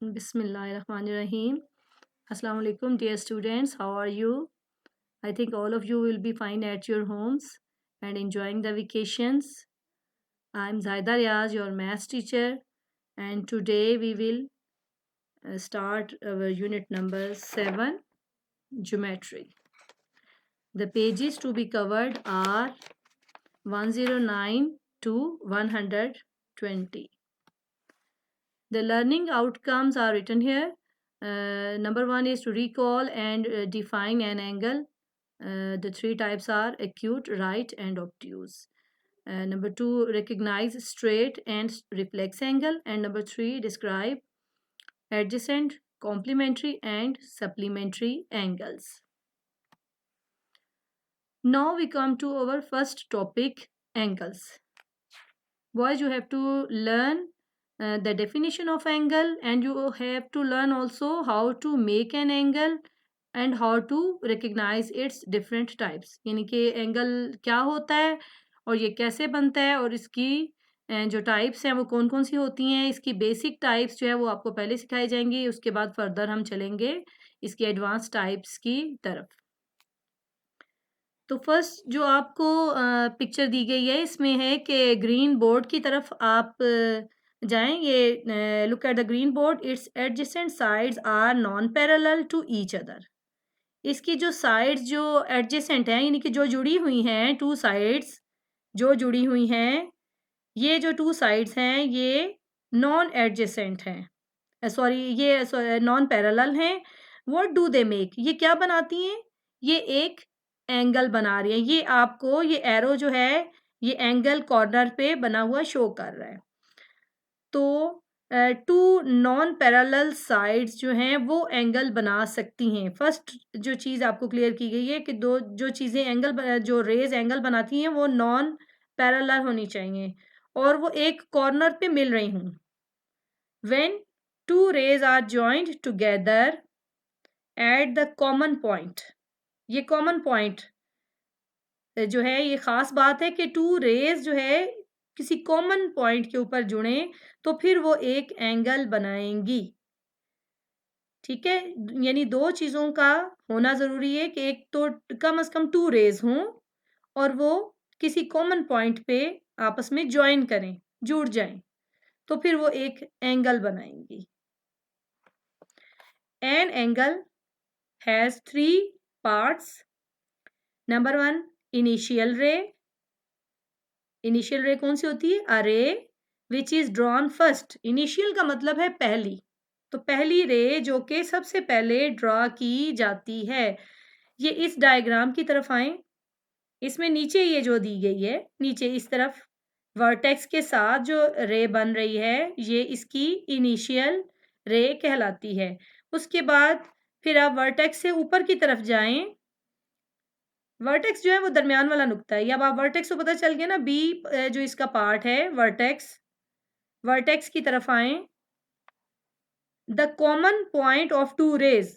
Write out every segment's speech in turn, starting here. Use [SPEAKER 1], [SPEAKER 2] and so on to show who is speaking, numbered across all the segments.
[SPEAKER 1] Bismillahirrahmanirrahim. Assalamu alaikum, dear students. How are you? I think all of you will be fine at your homes and enjoying the vacations. I'm Zaida Riaz, your maths teacher, and today we will start our unit number 7, Geometry. The pages to be covered are 109 to 120. The learning outcomes are written here. Number 1 is to recall and define an angle. The three types are acute, right, and obtuse. Number 2, recognize straight and reflex angle. And number 3, describe adjacent, complementary, and supplementary angles. Now we come to our first topic, angles. Boys, you have to learn the definition of angle, and you have to learn also how to make an angle and how to recognize its different types. यानी कि angle क्या होता है और ये कैसे बनता है और इसकी जो टाइप्स हैं वो कौन कौन सी होती हैं, इसकी बेसिक टाइप्स जो है वो आपको पहले सिखाई जाएंगी, उसके बाद फर्दर हम चलेंगे इसकी एडवांस टाइप्स की तरफ। तो फर्स्ट जो आपको पिक्चर दी गई है इसमें है कि ग्रीन बोर्ड की तरफ आप जाएं। ये look at the green board, its adjacent sides are non parallel to each other. इसकी जो साइड्स जो एडजेसेंट हैं यानी कि जो जुड़ी हुई हैं, टू साइड्स जो जुड़ी हुई हैं, ये जो टू साइड्स हैं ये नॉन एडजेसेंट हैं, सॉरी ये नॉन पैरेलल हैं। व्हाट डू दे मेक, ये क्या बनाती हैं? ये एक एंगल बना रही है। ये आपको ये एरो जो है ये एंगल कॉर्नर पे बना हुआ शो कर रहा है। तो टू नॉन पैरेलल साइड्स जो हैं वो एंगल बना सकती हैं। फर्स्ट जो चीज़ आपको क्लियर की गई है कि दो जो चीज़ें एंगल जो रेज एंगल बनाती हैं वो नॉन पैरेलल होनी चाहिए और वो एक कॉर्नर पे मिल रही हूँ। When two rays are joined together at the common point, ये कॉमन पॉइंट जो है ये खास बात है कि टू रेज जो है किसी कॉमन पॉइंट के ऊपर जुड़े तो फिर वो एक एंगल बनाएंगी। ठीक है, यानी दो चीज़ों का होना ज़रूरी है कि एक तो कम से कम टू रेज हों और वो किसी कॉमन पॉइंट पे आपस में ज्वाइन करें, जुड़ जाएं, तो फिर वो एक एंगल बनाएंगी। An angle has three parts. Number 1, initial रे। इनिशियल रे कौन सी होती है? अ रे which is drawn first. Initial का मतलब है पहली, तो पहली रे जो कि सबसे पहले ड्रॉ की जाती है। ये इस डायग्राम की तरफ आए, इसमें नीचे ये जो दी गई है, नीचे इस तरफ वर्टेक्स के साथ जो रे बन रही है ये इसकी इनिशियल रे कहलाती है। उसके बाद फिर आप वर्टेक्स से ऊपर की तरफ जाएं, वर्टेक्स जो है वो दरमियान वाला नुक्ता है। अब आप वर्टेक्स को पता चल गया ना, बी जो इसका पार्ट है वर्टेक्स, वर्टेक्स की तरफ आए। The common point of two rays,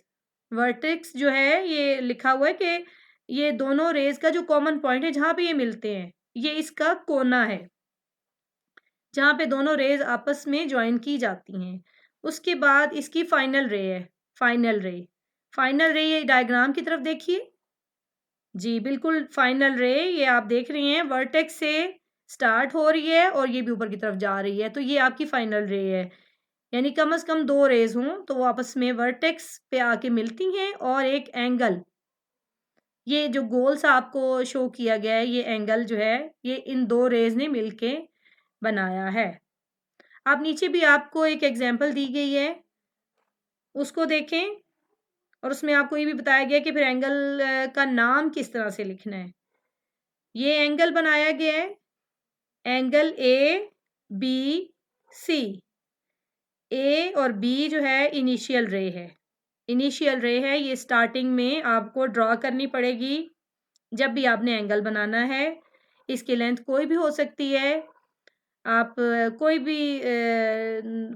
[SPEAKER 1] vertex जो है ये लिखा हुआ है कि ये दोनों रेज का जो कॉमन पॉइंट है जहां पे ये मिलते हैं, ये इसका कोना है जहां पे दोनों रेज आपस में ज्वाइन की जाती हैं। उसके बाद इसकी फाइनल रे है, फाइनल रे। फाइनल रे ये डायग्राम की तरफ देखिए जी, बिल्कुल फाइनल रे ये आप देख रही हैं वर्टेक्स से स्टार्ट हो रही है और ये भी ऊपर की तरफ जा रही है, तो ये आपकी फाइनल रे है। यानी कम से कम दो रेज हों तो वो आपस में वर्टेक्स पे आके मिलती हैं और एक एंगल, ये जो गोल सा आपको शो किया गया है ये एंगल जो है ये इन दो रेज ने मिलके बनाया है। आप नीचे भी आपको एक एग्जाम्पल दी गई है उसको देखें और उसमें आपको ये भी बताया गया कि फिर एंगल का नाम किस तरह से लिखना है। ये एंगल बनाया गया है एंगल ए बी सी। ए और बी जो है इनिशियल रे है, इनिशियल रे है, ये स्टार्टिंग में आपको ड्रॉ करनी पड़ेगी जब भी आपने एंगल बनाना है। इसकी लेंथ कोई भी हो सकती है, आप कोई भी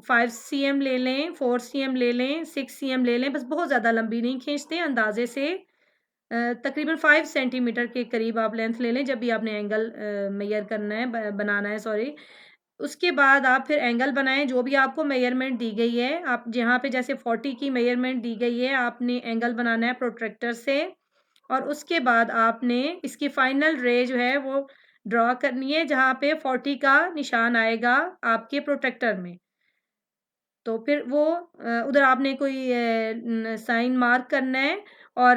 [SPEAKER 1] 5 cm ले लें, 4 cm ले लें, 6 cm ले लें, बस बहुत ज़्यादा लंबी नहीं खींचते, अंदाजे से तकरीबन 5 सेंटीमीटर के करीब आप लेंथ ले लें जब भी आपने एंगल मेजर करना है, बनाना है, सॉरी। उसके बाद आप फिर एंगल बनाएं, जो भी आपको मेजरमेंट दी गई है। आप जहाँ पे जैसे 40 की मेजरमेंट दी गई है, आपने एंगल बनाना है प्रोट्रैक्टर से, और उसके बाद आपने इसकी फाइनल रे जो है वो ड्रॉ करनी है जहाँ पे 40 का निशान आएगा आपके प्रोट्रैक्टर में। तो फिर वो उधर आपने कोई साइन मार्क करना है, और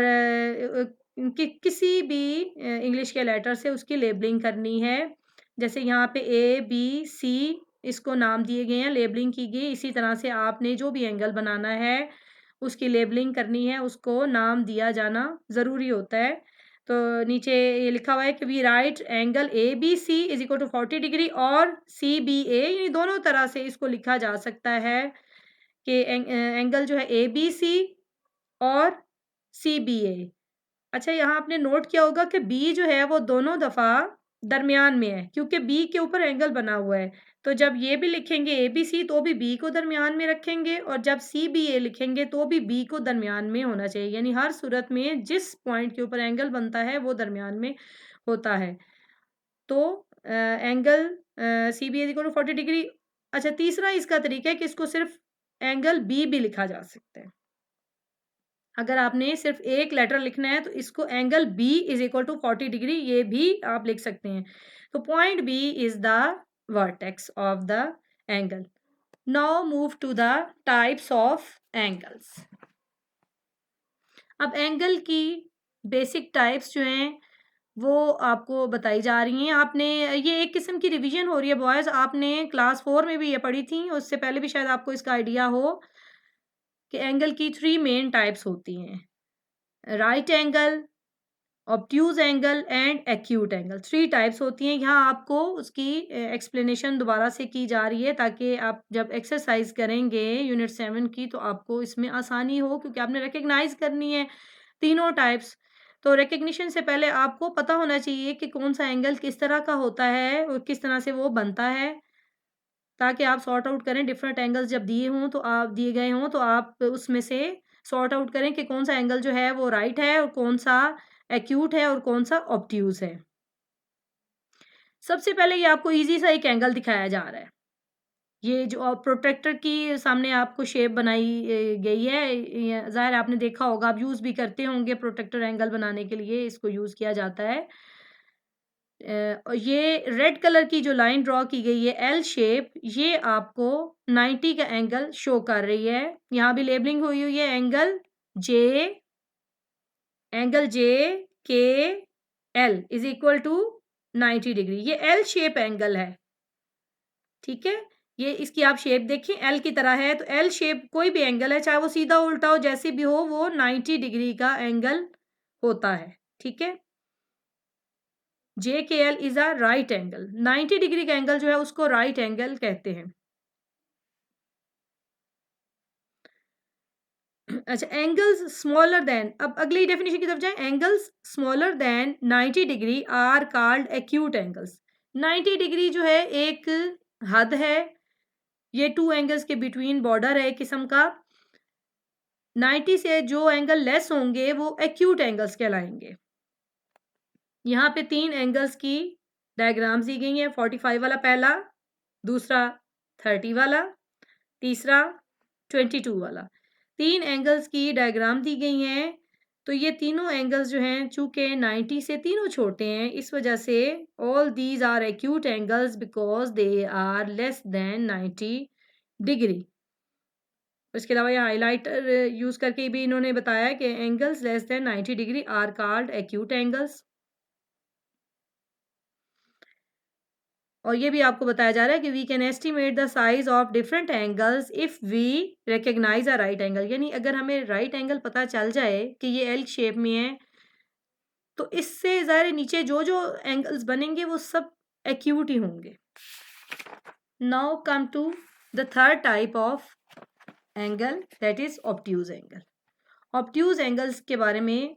[SPEAKER 1] किसी भी इंग्लिश के लेटर से उसकी लेबलिंग करनी है। जैसे यहाँ पे ए बी सी इसको नाम दिए गए हैं, लेबलिंग की गई। इसी तरह से आपने जो भी एंगल बनाना है उसकी लेबलिंग करनी है, उसको नाम दिया जाना ज़रूरी होता है। तो नीचे ये लिखा हुआ है कि we write angle A B C is equal to 40 degree और सी बी ए, ये दोनों तरह से इसको लिखा जा सकता है कि एंगल जो है ए बी सी और सी बी ए। अच्छा, यहाँ आपने नोट किया होगा कि बी जो है वो दोनों दफ़ा दरमियान में है, क्योंकि बी के ऊपर एंगल बना हुआ है। तो जब ये भी लिखेंगे ए बी सी तो भी बी को दरमियान में रखेंगे, और जब सी बी ए लिखेंगे तो भी बी को दरमियान में होना चाहिए। यानी हर सूरत में जिस पॉइंट के ऊपर एंगल बनता है वो दरमियान में होता है। तो angle C B is equal to 40 degree. अच्छा, तीसरा इसका तरीका है कि इसको सिर्फ एंगल बी भी लिखा जा सकता है। अगर आपने सिर्फ एक लेटर लिखना है तो इसको angle B is equal to 40 degree ये भी आप लिख सकते हैं। तो point B is the vertex of the angle. Now move to the types of angles. अब एंगल की बेसिक टाइप्स जो हैं वो आपको बताई जा रही हैं। आपने ये एक किस्म की रिवीजन हो रही है बॉयज़, आपने क्लास 4 में भी ये पढ़ी थी, उससे पहले भी शायद आपको इसका आइडिया हो कि एंगल की 3 मेन टाइप्स होती हैं। Right angle, obtuse angle and acute angle, 3 types होती हैं। यहाँ आपको उसकी एक्सप्लेनेशन दोबारा से की जा रही है ताकि आप जब एक्सरसाइज करेंगे यूनिट 7 की तो आपको इसमें आसानी हो, क्योंकि आपने रिकग्नाइज करनी है तीनों टाइप्स। तो रिकग्निशन से पहले आपको पता होना चाहिए कि कौन सा एंगल किस तरह का होता है और किस तरह से वो बनता है, ताकि आप सॉर्ट आउट करें। डिफरेंट एंगल्स जब दिए गए हों तो आप उसमें से सॉर्ट आउट करें कि कौन सा एंगल जो है वो राइट है और कौन सा एक्यूट है और कौन सा ऑब्ट्यूज है। सबसे पहले ये आपको इजी सा एक एंगल दिखाया जा रहा है। ये जो प्रोट्रैक्टर की सामने आपको शेप बनाई गई है, ज़ाहिर आपने देखा होगा, आप यूज़ भी करते होंगे प्रोट्रैक्टर एंगल बनाने के लिए इसको यूज़ किया जाता है। और ये रेड कलर की जो लाइन ड्रॉ की गई है एल शेप, ये आपको 90 का एंगल शो कर रही है। यहाँ भी लेबलिंग हुई है angle J K L is equal to 90 degree. ये एल शेप एंगल है, ठीक है। ये इसकी आप शेप देखिए एल की तरह है, तो एल शेप कोई भी एंगल है, चाहे वो सीधा उल्टा हो जैसे भी हो, वो 90 डिग्री का एंगल होता है, ठीक है। जे K L is a right angle. 90 degree का एंगल जो है उसको राइट एंगल कहते हैं। अच्छा, एंगल्स स्मॉलर देन, अब अगली डेफिनेशन की तरफ जाएं। Angles smaller than 90 degree are called acute angles. 90 degree जो है एक हद है, ये टू एंगल्स के बिटवीन बॉर्डर है एक किस्म का। 90 से जो एंगल लेस होंगे वो एक्यूट एंगल्स कहलाएंगे। यहाँ पे 3 एंगल्स की डायग्राम्स दी गई हैं। 45 वाला पहला, दूसरा 30 वाला, तीसरा 22 वाला। 3 एंगल्स की डायग्राम दी गई हैं। तो ये तीनों एंगल्स जो हैं चूँकि 90 से तीनों छोटे हैं, इस वजह से all these are acute angles because they are less than 90 degree. इसके अलावा यहाँ हाइलाइटर यूज़ करके भी इन्होंने बताया कि angles less than 90 degree are called acute angles. और ये भी आपको बताया जा रहा है कि we can estimate the size of different angles if we recognise a right angle. यानी अगर हमें राइट एंगल पता चल जाए कि ये एल शेप में है, तो इससे ज़ाहिर है नीचे जो जो एंगल्स बनेंगे वो सब एक्यूट ही होंगे। Now come to the third type of angle, that is obtuse angle. Obtuse angles के बारे में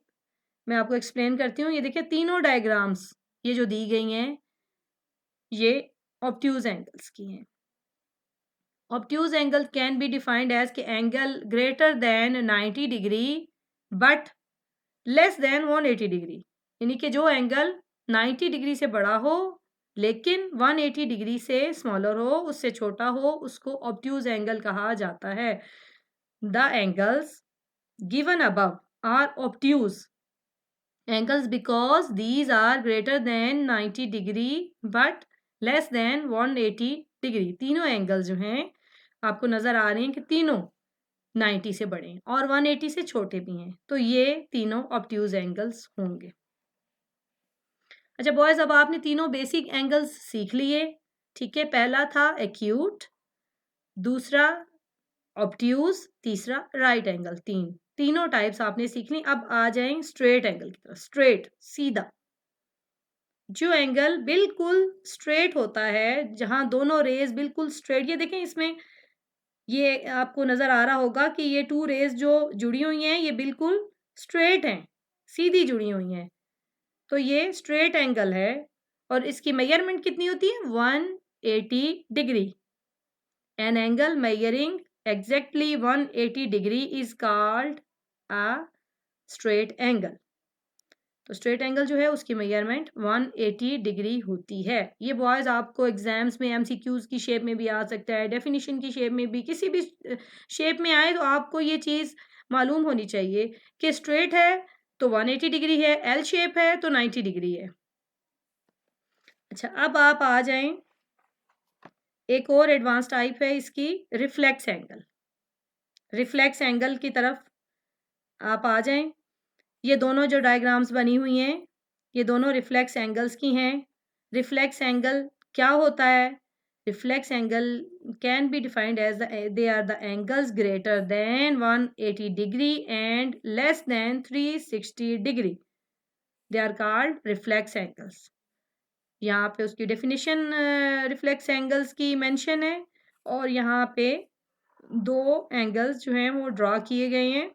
[SPEAKER 1] मैं आपको एक्सप्लेन करती हूँ। ये देखिए तीनों डायग्राम्स ये जो दी गई हैं ये ऑब्ट्यूज एंगल्स की हैं। Obtuse angle can be defined as के angle greater than 90 degree but less than 180 degree. यानी कि जो एंगल 90 डिग्री से बड़ा हो लेकिन 180 डिग्री से स्मॉलर हो, उससे छोटा हो, उसको ऑब्ट्यूज एंगल कहा जाता है। The angles given above are obtuse angles because these are greater than 90 degree but less than 180 degree. तीनों एंगल जो हैं आपको नजर आ रहे हैं कि तीनों 90 से बड़े हैं और 180 से छोटे भी हैं, तो ये तीनों ऑब्ट्यूज एंगल्स होंगे। अच्छा बॉयज, अब आपने तीनों बेसिक एंगल्स सीख लिए, ठीक है। पहला था एक्यूट, दूसरा ऑब्ट्यूज, तीसरा राइट एंगल। तीनों टाइप्स आपने सीख ली। अब आ जाएं स्ट्रेट एंगल की तरफ। स्ट्रेट, सीधा, जो एंगल बिल्कुल स्ट्रेट होता है, जहां दोनों रेज बिल्कुल स्ट्रेट, ये देखें इसमें ये आपको नजर आ रहा होगा कि ये 2 रेज जो जुड़ी हुई हैं ये बिल्कुल स्ट्रेट हैं, सीधी जुड़ी हुई हैं, तो ये स्ट्रेट एंगल है और इसकी मेजरमेंट कितनी होती है 180 degree. An angle measuring exactly 180 degree is called a straight angle। तो स्ट्रेट एंगल जो है उसकी मेजरमेंट 180 डिग्री होती है। ये बॉयज आपको एग्जाम्स में एमसीक्यूज की शेप में भी आ सकता है, डेफिनेशन की शेप में भी, किसी भी शेप में आए तो आपको ये चीज मालूम होनी चाहिए कि स्ट्रेट है तो 180 डिग्री है, एल शेप है तो 90 डिग्री है। अच्छा अब आप आ जाएं, एक और एडवांस टाइप है इसकी, रिफ्लेक्स एंगल। रिफ्लेक्स एंगल की तरफ आप आ जाएं। ये दोनों जो डायग्राम्स बनी हुई हैं ये दोनों रिफ्लेक्स एंगल्स की हैं। रिफ्लेक्स एंगल क्या होता है? Reflex angle can be defined as they are the angles greater than 180 degree and less than 360 degree, they are called reflex angles. यहाँ पे उसकी डेफिनेशन रिफ्लेक्स एंगल्स की मेंशन है और यहाँ पे दो एंगल्स जो हैं वो ड्रॉ किए गए हैं,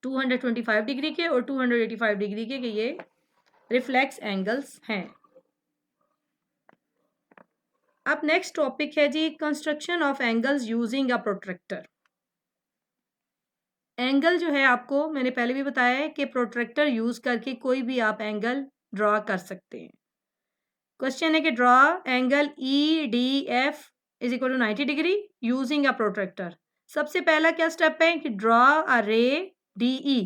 [SPEAKER 1] 225 डिग्री के और 285 डिग्री के ये रिफ्लेक्स एंगल्स हैं। अब नेक्स्ट टॉपिक है जी construction of angles using a protractor. Angle जो है आपको मैंने पहले भी बताया है कि प्रोट्रैक्टर यूज करके कोई भी आप एंगल ड्रॉ कर सकते हैं। क्वेश्चन है कि draw angle E D F is equal to 90 degree using a protractor. सबसे पहला क्या स्टेप है कि ड्रॉ अ रे डीई।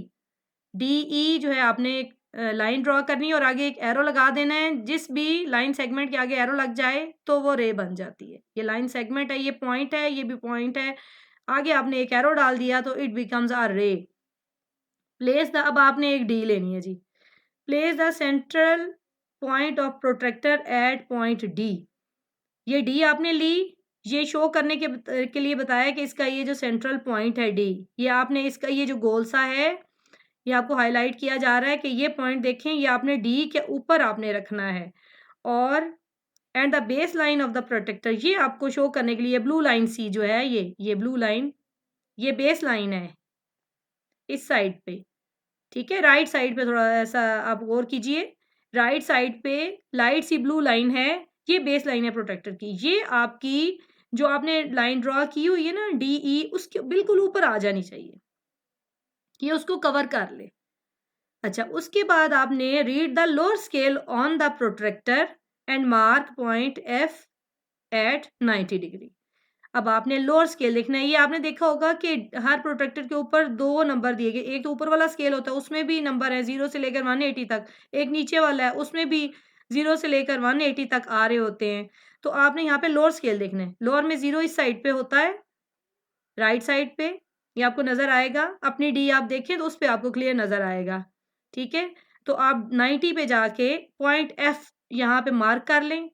[SPEAKER 1] डीई जो है आपने एक लाइन ड्रॉ करनी है और आगे एक एरो लगा देना है। जिस भी लाइन सेगमेंट के आगे एरो लग जाए तो वो रे बन जाती है। ये लाइन सेगमेंट है, ये पॉइंट है, ये भी पॉइंट है, आगे आपने एक एरो डाल दिया तो इट बिकम्स अ रे। प्लेस द, अब आपने एक डी लेनी है जी। Place the central point of protractor at point D. ये डी आपने ली, ये शो करने के लिए बताया कि इसका ये जो सेंट्रल पॉइंट है डी, ये आपने इसका ये जो गोल सा है ये आपको हाईलाइट किया जा रहा है कि ये पॉइंट देखें ये आपने डी के ऊपर आपने रखना है। और and the base line of the protractor, ये आपको शो करने के लिए ब्लू लाइन सी जो है ये ब्लू लाइन ये बेस लाइन है इस साइड पे, ठीक है। राइट साइड पे थोड़ा ऐसा आप गौर कीजिए, राइट साइड पे लाइट सी ब्लू लाइन है, ये बेस लाइन है प्रोटेक्टर की। ये आपकी जो आपने लाइन ड्रॉ की हुई है ना डीई, उसके बिल्कुल ऊपर आ जानी चाहिए, ये उसको कवर कर ले। अच्छा उसके बाद आपने read the lower scale on the protractor and mark point F at 90 degree. अब आपने लोअर स्केल देखना है। ये आपने देखा होगा कि हर प्रोट्रैक्टर के ऊपर 2 नंबर दिए गए, एक तो ऊपर वाला स्केल होता है उसमें भी नंबर है 0 से लेकर 180 तक, एक नीचे वाला है उसमें भी 0 से लेकर 180 तक आ रहे होते हैं। तो आपने यहाँ पे लोअर स्केल देखना है। लोअर में 0 इस साइड पे होता है, राइट साइड पे ये आपको नजर आएगा। अपनी डी आप देखें तो उस पर आपको क्लियर नजर आएगा, ठीक है। तो आप 90 पे जाके पॉइंट एफ यहाँ पे मार्क कर लें।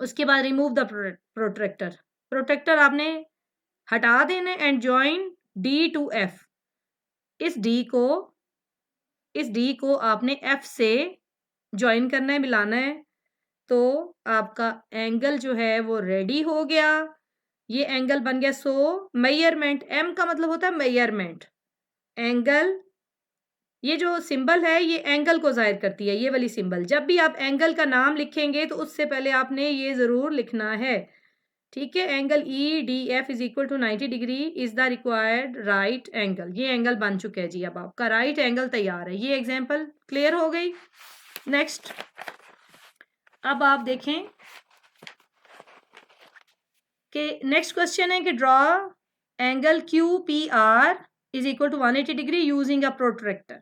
[SPEAKER 1] उसके बाद रिमूव द प्रोट्रैक्टर, प्रोट्रैक्टर आपने हटा देना and join D to F. इस डी को आपने एफ से ज्वाइन करना है, मिलाना है। तो आपका एंगल जो है वो रेडी हो गया, ये एंगल बन गया। सो मेजरमेंट, एम का मतलब होता है मेजरमेंट, एंगल, ये जो सिंबल है ये एंगल को जाहिर करती है, ये वाली सिंबल। जब भी आप एंगल का नाम लिखेंगे तो उससे पहले आपने ये जरूर लिखना है, ठीक है। Angle E D F is equal to 90 degree is the required right angle. ये एंगल बन चुका है जी, अब आपका राइट एंगल तैयार है। ये एग्जांपल क्लियर हो गई। नेक्स्ट अब आप देखें कि नेक्स्ट क्वेश्चन है कि draw angle Q P R is equal to 180 degree using a protractor.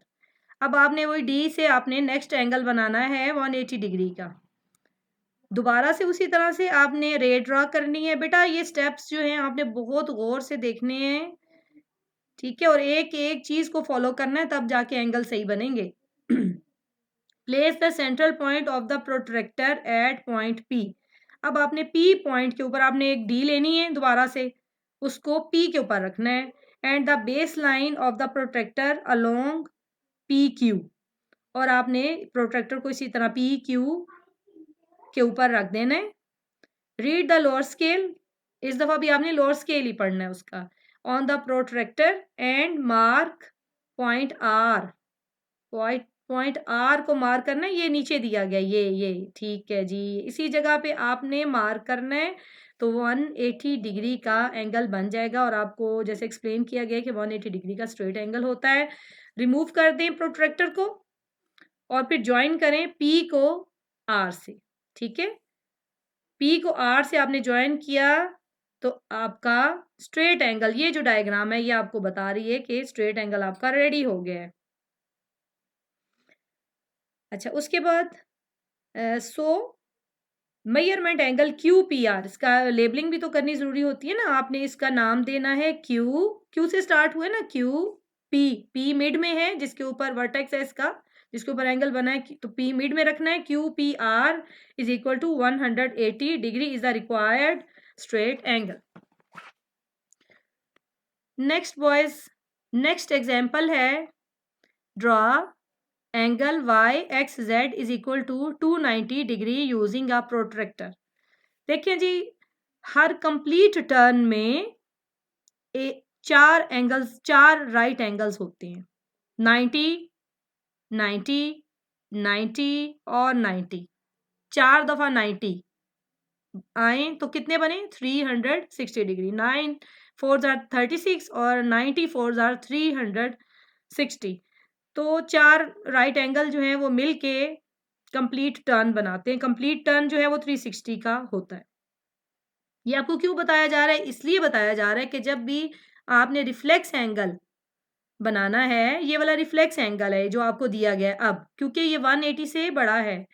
[SPEAKER 1] अब आपने वही डी से आपने नेक्स्ट एंगल बनाना है 180 डिग्री का। दोबारा से उसी तरह से आपने रे ड्रा करनी है। बेटा ये स्टेप्स जो हैं आपने बहुत गौर से देखने हैं, ठीक है, और एक एक चीज को फॉलो करना है, तब जाके एंगल सही बनेंगे। Place the central point of the protractor at point P. अब आपने पी पॉइंट के ऊपर आपने एक डी लेनी है, दोबारा से उसको पी के ऊपर रखना है। And the base line of the protractor along P Q, और आपने प्रोट्रैक्टर को इसी तरह पी क्यू के ऊपर रख देना है। रीड द लोअर स्केल, इस दफा भी आपने लोअर स्केल ही पढ़ना है उसका। On the protractor and mark point R. Point R को मार्क करना है, ये नीचे दिया गया, ये ठीक है जी, इसी जगह पे आपने मार्क करना है। तो 180 डिग्री का एंगल बन जाएगा, और आपको जैसे एक्सप्लेन किया गया कि 180 डिग्री का स्ट्रेट एंगल होता है। रिमूव कर दें प्रोट्रैक्टर को और फिर ज्वाइन करें पी को आर से, ठीक है। पी को आर से आपने ज्वाइन किया तो आपका स्ट्रेट एंगल, ये जो डायग्राम है ये आपको बता रही है कि स्ट्रेट एंगल आपका रेडी हो गया है। अच्छा, उसके बाद measurement angle Q P are, इसका लेबलिंग भी तो करनी जरूरी होती है ना। आपने इसका नाम देना है क्यू, क्यू से स्टार्ट हुए ना, क्यू पी, पी मिड में है जिसके ऊपर वर्टेक्स है इसका, जिसके ऊपर एंगल बना है, तो पी मिड में रखना है। Q P R is equal to 180 degree is the required straight angle. Next boys, next example है draw angle Y X Z is equal to 290 degree using a protractor. देखिए जी, हर complete turn में चार angles, चार right angles होते हैं। 90, 90, 90 और 90। चार दफा 90 आए तो कितने बने? 360 डिग्री। 9 4 जार 36 और 90 4 जार 360। तो चार राइट एंगल जो हैं वो मिलके कंप्लीट टर्न बनाते हैं। कंप्लीट टर्न जो है वो 360 का होता है। ये आपको क्यों बताया जा रहा है? इसलिए बताया जा रहा है कि जब भी आपने रिफ्लेक्स एंगल बनाना है, ये वाला रिफ्लेक्स एंगल है जो आपको दिया गया है, अब क्योंकि ये 180 से बड़ा है,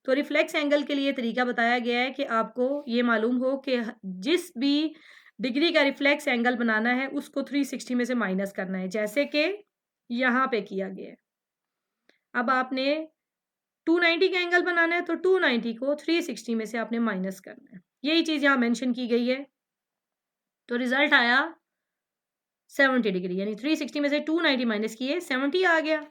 [SPEAKER 1] तो रिफ्लेक्स एंगल के लिए तरीका बताया गया है कि आपको ये मालूम हो कि जिस भी डिग्री का रिफ्लेक्स एंगल बनाना है उसको 360 में से माइनस करना है, जैसे कि यहाँ पे किया गया है। अब आपने 290 का एंगल बनाना है तो 290 को 360 में से आपने माइनस करना है। यही चीज यहाँ मेंशन की गई है। तो रिजल्ट आया 70 डिग्री, यानी 360 में से 290 माइनस किए 70 आ गया।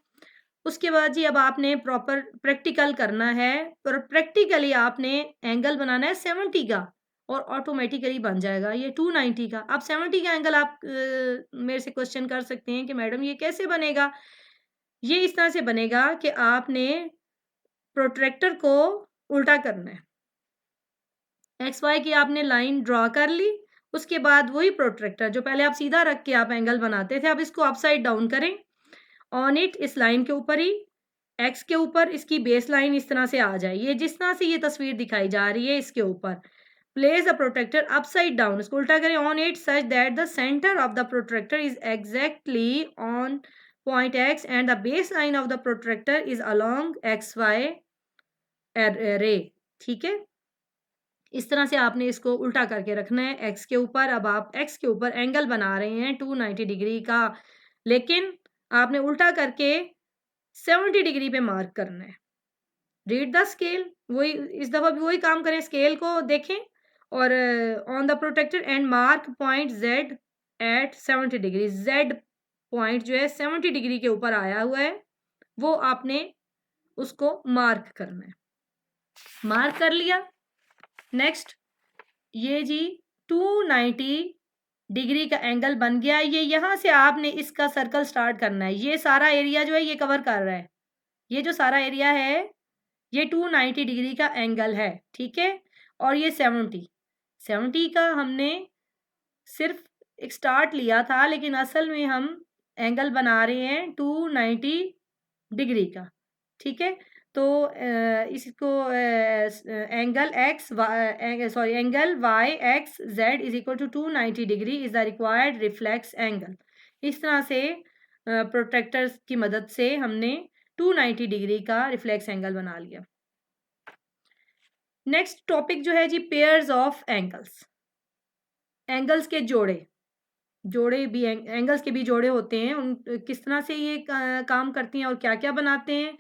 [SPEAKER 1] उसके बाद जी अब आपने प्रॉपर प्रैक्टिकल करना है, और प्रैक्टिकली आपने एंगल बनाना है 70 का, और ऑटोमेटिकली बन जाएगा ये 290 का। अब 70 का एंगल आप मेरे से क्वेश्चन कर सकते हैं कि मैडम ये कैसे बनेगा? ये इस तरह से बनेगा कि आपने प्रोट्रैक्टर को उल्टा करना है। एक्स वाई की आपने लाइन ड्रॉ कर ली, उसके बाद वही प्रोट्रैक्टर जो पहले आप सीधा रख के आप एंगल बनाते थे, अब इसको अपसाइड डाउन करें। ऑन इट, इस लाइन के ऊपर ही, एक्स के ऊपर इसकी बेस लाइन इस तरह से आ जाए, ये जिस तरह से ये तस्वीर दिखाई जा रही है इसके ऊपर। Place the protractor upside down, इसको उल्टा करें on it such that the centre of the protractor is exactly on point X and the base line of the protractor is along X Y ray. ठीक है, इस तरह से आपने इसको उल्टा करके रखना है एक्स के ऊपर। अब आप एक्स के ऊपर एंगल बना रहे हैं 290 डिग्री का, लेकिन आपने उल्टा करके 70 डिग्री पे मार्क करना है। रीड द स्केल, वही इस दफा भी वही काम करें, स्केल को देखें और on the protractor and mark point Z at 70 degree. Z point जो है 70 डिग्री के ऊपर आया हुआ है, वो आपने उसको मार्क करना है। मार्क कर लिया। नेक्स्ट, ये जी 290 डिग्री का एंगल बन गया। ये यहाँ से आपने इसका सर्कल स्टार्ट करना है। ये सारा एरिया जो है ये कवर कर रहा है, ये जो सारा एरिया है ये 290 डिग्री का एंगल है, ठीक है। और ये 70 का हमने सिर्फ एक स्टार्ट लिया था, लेकिन असल में हम एंगल बना रहे हैं 290 डिग्री का, ठीक है। तो इसको angle angle Y X Z is equal to 290 degree is the required reflex angle. इस तरह से प्रोट्रैक्टर्स की मदद से हमने 290 डिग्री का रिफ्लेक्स एंगल बना लिया। नेक्स्ट टॉपिक जो है जी, पेयर्स ऑफ एंगल्स। एंगल्स के जोड़े भी एंगल्स के भी जोड़े होते हैं, उन किस तरह से ये काम करती हैं और क्या क्या बनाते हैं,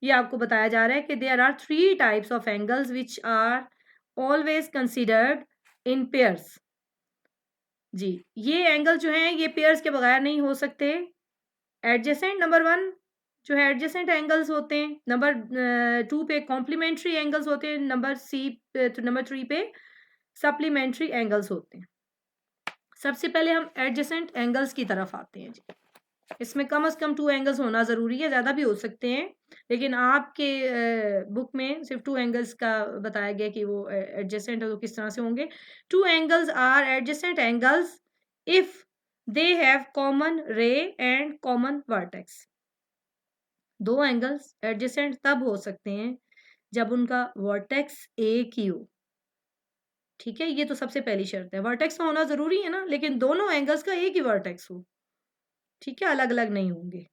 [SPEAKER 1] ये आपको बताया जा रहा है कि there are 3 types of angles which are always considered in pairs. जी, ये एंगल जो हैं ये पेयर्स के बगैर नहीं हो सकते। एडजेसेंट नंबर 1 जो है एडजेसेंट एंगल्स होते हैं, नंबर 2 पे कॉम्प्लीमेंट्री एंगल्स होते हैं, नंबर 3 पे सप्लीमेंट्री एंगल्स होते हैं। सबसे पहले हम एडजेसेंट एंगल्स की तरफ आते हैं जी। इसमें कम से कम 2 एंगल्स होना ज़रूरी है, ज़्यादा भी हो सकते हैं, लेकिन आपके बुक में सिर्फ 2 एंगल्स का बताया गया कि वो एडजेसेंट है तो किस तरह से होंगे। 2 angles are adjacent angles if they have common ray and common vertex. 2 angles adjacent तब हो सकते हैं जब उनका वर्टेक्स एक ही हो। ठीक है, ये तो सबसे पहली शर्त है। वर्टेक्स तो होना ज़रूरी है ना, लेकिन दोनों एंगल्स का एक ही वर्टेक्स हो। ठीक है, अलग-अलग नहीं होंगे।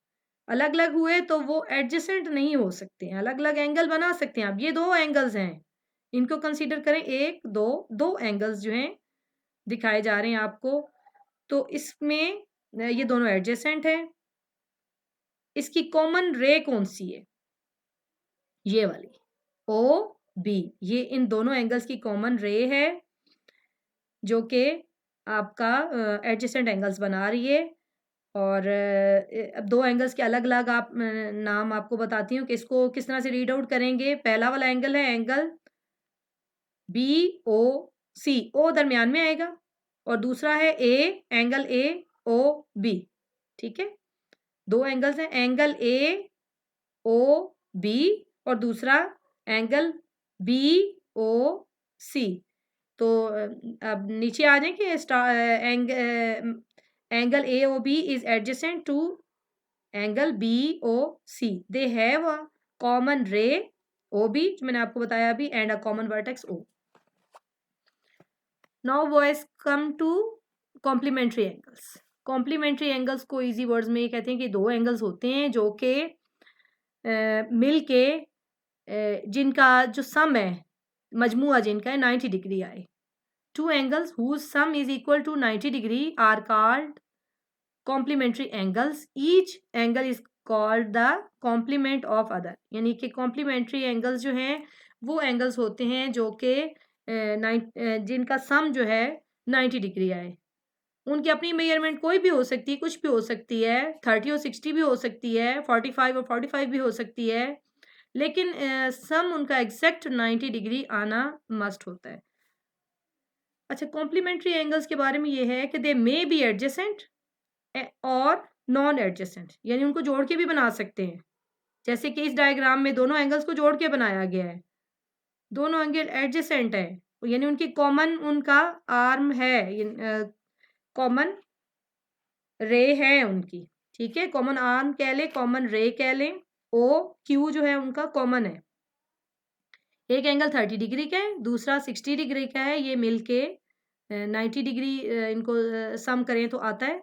[SPEAKER 1] अलग-अलग हुए तो वो एडजेसेंट नहीं हो सकते हैं, अलग-अलग एंगल बना सकते हैं आप। ये 2 एंगल्स हैं, इनको कंसीडर करें 1, 2 एंगल्स जो हैं दिखाए जा रहे हैं आपको। तो इसमें ये दोनों एडजेसेंट हैं। इसकी कॉमन रे कौन-सी है? ये वाली, OB। ये इन दोनों एंगल्स की कॉमन रे है, जो कि आपका एडजेसेंट एंगल्स बना रही है। और अब 2 एंगल्स के अलग-अलग आप नाम आपको बताती हूँ कि इसको किस तरह से रीड आउट करेंगे। पहला वाला एंगल है एंगल BOC, O दरमियान में आएगा, और दूसरा है एंगल AOB। ठीक है, 2 एंगल्स हैं, एंगल AOB और दूसरा एंगल BOC। तो अब नीचे आ जाएं कि angle AOB is adjacent to angle BOC. They have a common ray OB, जो मैंने आपको बताया अभी, and a common vertex O. Now boys come to complementary angles. Complementary angles को easy words में कहते हैं कि 2 एंगल्स होते हैं जो कि मिल के जिनका जो सम है, मजमुआ जिनका है 90 डिग्री आए। 2 angles whose sum is equal to 90 degree are called complementary angles. Each angle is called the complement of other. यानी कि complementary angles जो हैं वो angles होते हैं जो कि जिनका सम जो है 90 डिग्री आए। उनकी अपनी मेजरमेंट कोई भी हो सकती है, कुछ भी हो सकती है, 30 और 60 भी हो सकती है, 45 और 45 भी हो सकती है, लेकिन सम उनका एग्जैक्ट 90 डिग्री आना मस्ट होता है। अच्छा, कॉम्प्लीमेंट्री एंगल्स के बारे में ये है कि दे मे बी एडजेसेंट और नॉन एडजेसेंट, यानी उनको जोड़ के भी बना सकते हैं। जैसे कि इस डायग्राम में दोनों एंगल्स को जोड़ के बनाया गया है, दोनों एंगल एडजेसेंट है, यानी उनकी कॉमन उनका आर्म है, कॉमन रे है उनकी। ठीक है, कॉमन आर्म कह लें, कॉमन रे कह लें। OQ जो है उनका कॉमन है। एक एंगल 30 डिग्री का है, दूसरा 60 डिग्री का है। ये मिलके 90 डिग्री इनको सम करें तो आता है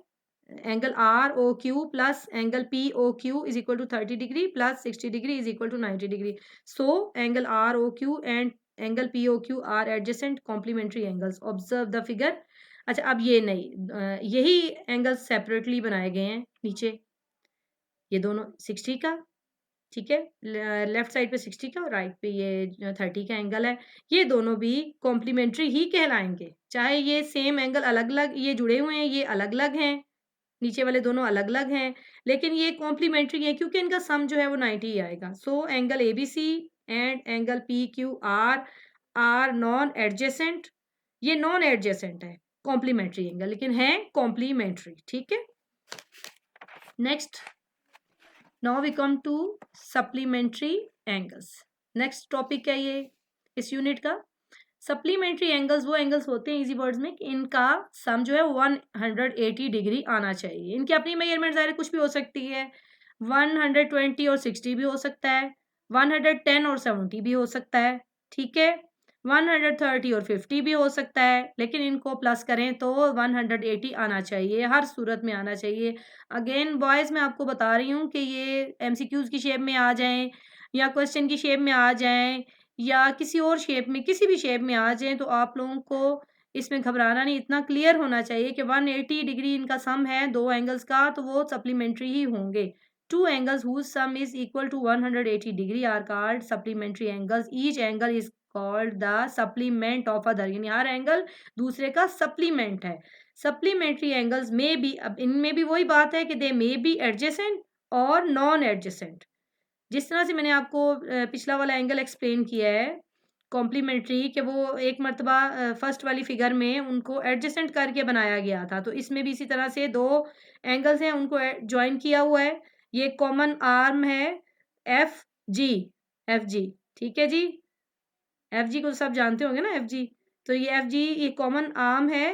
[SPEAKER 1] angle ROQ plus angle POQ is equal to 30 degree plus 60 degree is equal to 90 degree. So angle ROQ and angle POQ are adjacent complementary angles. Observe the figure. अच्छा, अब ये नहीं, यही एंगल्स सेपरेटली बनाए गए हैं नीचे। ये दोनों 60 का, ठीक है, लेफ्ट साइड पे 60 का और राइट पे ये 30 का एंगल है। ये दोनों भी कॉम्प्लीमेंट्री ही कहलाएंगे, चाहे ये सेम एंगल अलग अलग ये जुड़े हुए हैं, ये अलग अलग हैं, नीचे वाले दोनों अलग अलग हैं, लेकिन ये कॉम्प्लीमेंट्री है क्योंकि इनका सम जो है वो 90 ही आएगा। So angle ABC and angle PQR are non adjacent. ये नॉन एडजेसेंट है कॉम्प्लीमेंट्री एंगल, लेकिन है कॉम्प्लीमेंट्री। ठीक है, next now we come to supplementary angles. Next topic है ये इस यूनिट का। सप्लीमेंट्री एंगल्स वो एंगल्स होते हैं इजी वर्ड्स में कि इनका सम जो है 180 डिग्री आना चाहिए। इनकी अपनी मेजरमेंट ज़ाहिर कुछ भी हो सकती है, 120 और 60 भी हो सकता है, 110 और 70 भी हो सकता है, ठीक है। 130 और 50 भी हो सकता है, लेकिन इनको प्लस करें तो 180 आना चाहिए, हर सूरत में आना चाहिए। अगेन बॉयज़ मैं आपको बता रही हूँ कि ये एमसीक्यूज़ की शेप में आ जाएँ या क्वेश्चन की शेप में आ जाएँ या किसी और शेप में, किसी भी शेप में आ जाएँ, तो आप लोगों को इसमें घबराना नहीं, इतना क्लियर होना चाहिए कि 180 डिग्री इनका सम है 2 एंगल्स का, तो वो सप्लीमेंट्री ही होंगे। Two angles whose sum is equal to 180 degree are called supplementary angles. Each angle is called the supplement of other. यानी हर एंगल दूसरे का सप्लीमेंट है। सप्लीमेंट्री एंगल्स में भी, अब इनमें भी वही बात है कि दे मे बी एडजेसेंट और नॉन एडजेसेंट। जिस तरह से मैंने आपको पिछला वाला एंगल एक्सप्लेन किया है कॉम्प्लीमेंट्री, कि वो एक मर्तबा फर्स्ट वाली फिगर में उनको एडजेसेंट करके बनाया गया था, तो इसमें भी इसी तरह से दो एंगल्स हैं, उनको ज्वाइन किया हुआ है। ये कॉमन आर्म है एफ जी, एफ जी, ठीक है जी। एफ जी को सब जानते होंगे ना, एफ जी। तो ये एफ जी ये कॉमन आर्म है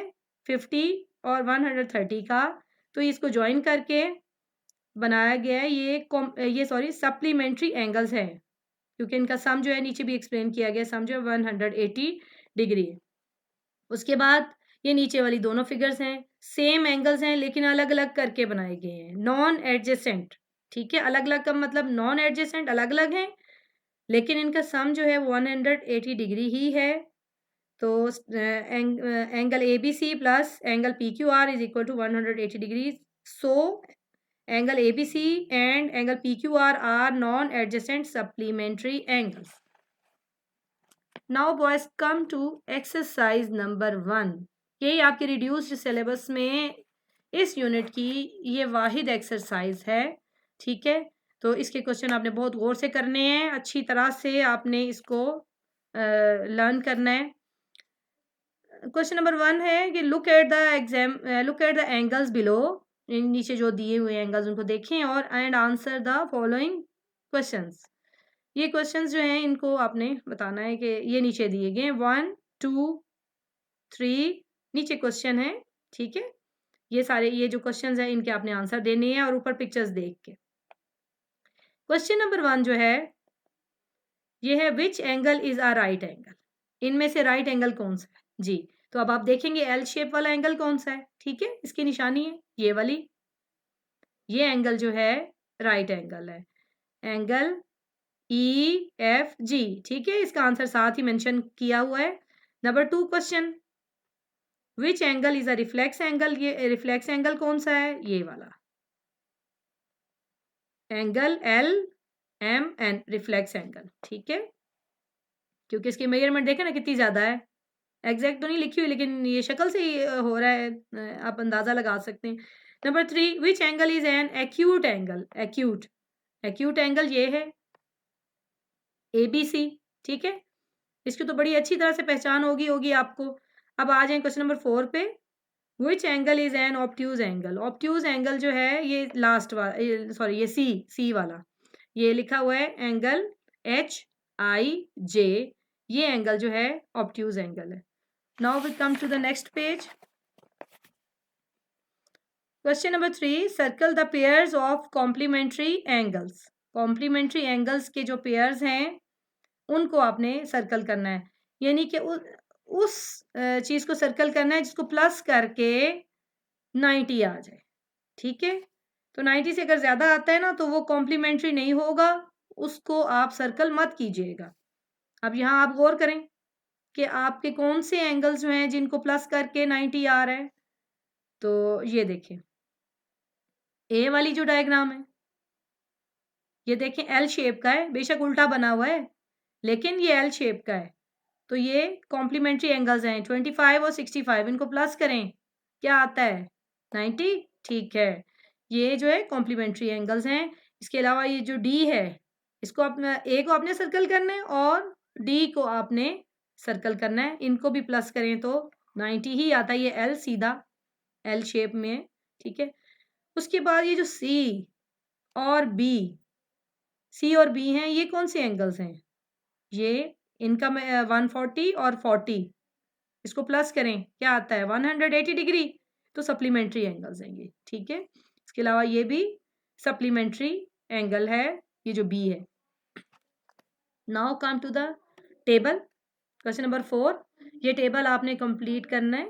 [SPEAKER 1] 50 और 130 का, तो इसको ज्वाइन करके बनाया गया है। ये सॉरी सप्लीमेंट्री एंगल्स हैं, क्योंकि इनका सम जो है नीचे भी एक्सप्लेन किया गया, सम जो है 180 डिग्री है। उसके बाद ये नीचे वाली दोनों फिगर्स हैं, सेम एंगल्स हैं लेकिन अलग अलग करके बनाए गए हैं, नॉन एडजेसेंट, ठीक है। अलग अलग का मतलब नॉन एडजेसेंट अलग अलग हैं, लेकिन इनका सम जो है 180 डिग्री ही है। तो angle A B C plus angle P Q R is equal to 180 degree. So angle ABC and angle PQR are non-adjacent supplementary angles. Now boys come to exercise number 1. यही आपके रिड्यूस्ड सिलेबस में इस unit की ये वाहिद exercise है, ठीक है। तो इसके क्वेश्चन आपने बहुत गौर से करने हैं, अच्छी तरह से आपने इसको लर्न करना है। क्वेश्चन नंबर 1 है कि look at the angles below. नीचे जो दिए हुए एंगल्स उनको देखें और and answer the following questions. ये क्वेश्चंस जो हैं इनको आपने बताना है कि ये नीचे दिए गए 1 2 3 नीचे क्वेश्चन है, ठीक है। ये सारे ये जो क्वेश्चंस हैं इनके आपने आंसर देने हैं और ऊपर पिक्चर्स देख के। क्वेश्चन नंबर 1 जो है ये है विच angle is a right angle. इनमें से राइट एंगल कौन सा है जी। तो अब आप देखेंगे एल शेप वाला एंगल कौन सा है, ठीक है। इसकी निशानी है ये वाली, ये एंगल जो है राइट एंगल है, एंगल ई एफ जी, ठीक है। इसका आंसर साथ ही मेंशन किया हुआ है। Number 2 question which angle is a reflex angle. ये रिफ्लेक्स एंगल कौन सा है, ये वाला angle L M N reflex angle, ठीक है। क्योंकि इसकी मेजरमेंट देखें ना कितनी ज्यादा है, एग्जैक्ट तो नहीं लिखी हुई लेकिन ये शक्ल से ही हो रहा है, आप अंदाजा लगा सकते हैं। Number 3 which angle is an acute angle. Acute acute angle ये है ABC, ठीक है। इसकी तो बड़ी अच्छी तरह से पहचान होगी आपको। अब आ जाए क्वेश्चन नंबर 4 पे विच angle is an obtuse angle. Obtuse angle जो है ये लास्ट वाला, सॉरी ये सी वाला, ये लिखा हुआ है एंगल HIJ, ये एंगल जो है ऑब्ट्यूज एंगल है। Now we come to the next page. Question number 3 circle the pairs of complementary angles. Complementary angles के जो पेयर्स हैं उनको आपने सर्कल करना है, यानी कि उस चीज को सर्कल करना है जिसको प्लस करके 90 आ जाए, ठीक है। तो 90 से अगर ज्यादा आता है ना तो वो कॉम्प्लीमेंट्री नहीं होगा, उसको आप सर्कल मत कीजिएगा। अब यहाँ आप गौर करें कि आपके कौन से एंगल्स जो हैं जिनको प्लस करके 90 आ रहा है। तो ये देखें ए वाली जो डायग्राम है, ये देखें एल शेप का है, बेशक उल्टा बना हुआ है लेकिन ये एल शेप का है। तो ये कॉम्प्लीमेंट्री एंगल्स हैं 25 और 65, इनको प्लस करें क्या आता है 90, ठीक है। ये जो है कॉम्प्लीमेंट्री एंगल्स हैं। इसके अलावा ये जो डी है इसको अपना ए को आपने सर्कल करना है और डी को आपने सर्कल करना है, इनको भी प्लस करें तो 90 ही आता है। ये एल सीधा एल शेप में है, ठीक है। उसके बाद ये जो और बी सी और बी हैं, ये कौन से एंगल्स हैं, ये इनका 140 और 40, इसको प्लस करें क्या आता है 180 डिग्री, तो सप्लीमेंट्री एंगल्स हैं ये, ठीक है। इसके अलावा ये भी सप्लीमेंट्री एंगल है, ये जो बी है। Now come to the table. Question number 4, ये टेबल आपने कंप्लीट करना है।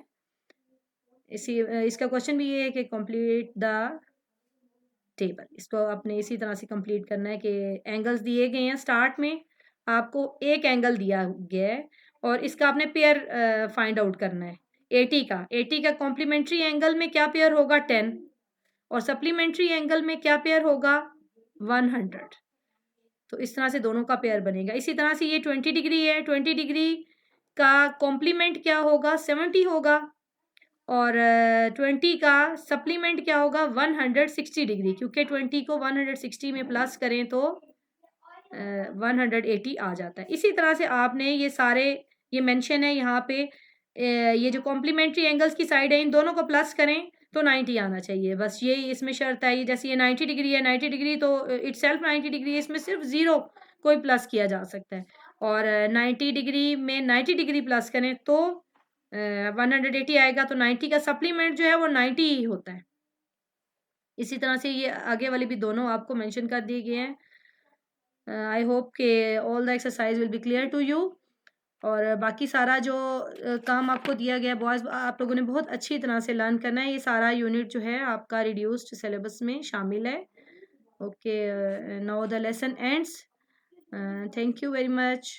[SPEAKER 1] इसका क्वेश्चन भी ये है कि कंप्लीट द टेबल। इसको आपने इसी तरह से कंप्लीट करना है कि एंगल्स दिए गए हैं। स्टार्ट में आपको एक एंगल दिया गया है और इसका आपने पेयर फाइंड आउट करना है। 80 का कॉम्प्लीमेंट्री एंगल में क्या पेयर होगा? 10, और सप्लीमेंट्री एंगल में क्या पेयर होगा? 100। तो इस तरह से दोनों का पेयर बनेगा। इसी तरह से ये 20 डिग्री है, 20 डिग्री का कॉम्प्लीमेंट क्या होगा? 70 होगा, और 20 का सप्लीमेंट क्या होगा? 160 डिग्री, क्योंकि 20 को 160 में प्लस करें तो 180 आ जाता है। इसी तरह से आपने ये सारे, ये मेंशन है यहाँ पे, ये जो कॉम्प्लीमेंट्री एंगल्स की साइड है इन दोनों को प्लस करें तो 90 आना चाहिए। बस यही इसमें शर्त है। जैसे ये 90 डिग्री है, 90 डिग्री तो इटसेल्फ 90 डिग्री है, इसमें सिर्फ 0 कोई प्लस किया जा सकता है। और 90 डिग्री में 90 डिग्री प्लस करें तो 180 आएगा। तो 90 का सप्लीमेंट जो है वो 90 ही होता है। इसी तरह से ये आगे वाले भी दोनों आपको मेंशन कर दिए गए हैं। आई होप के all the exercise will be clear to you. और बाकी सारा जो काम आपको दिया गया बॉयज़, आप लोगों ने बहुत अच्छी तरह से लर्न करना है। ये सारा यूनिट जो है आपका रिड्यूस्ड सिलेबस में शामिल है। Okay, now the lesson ends. Thank you very much.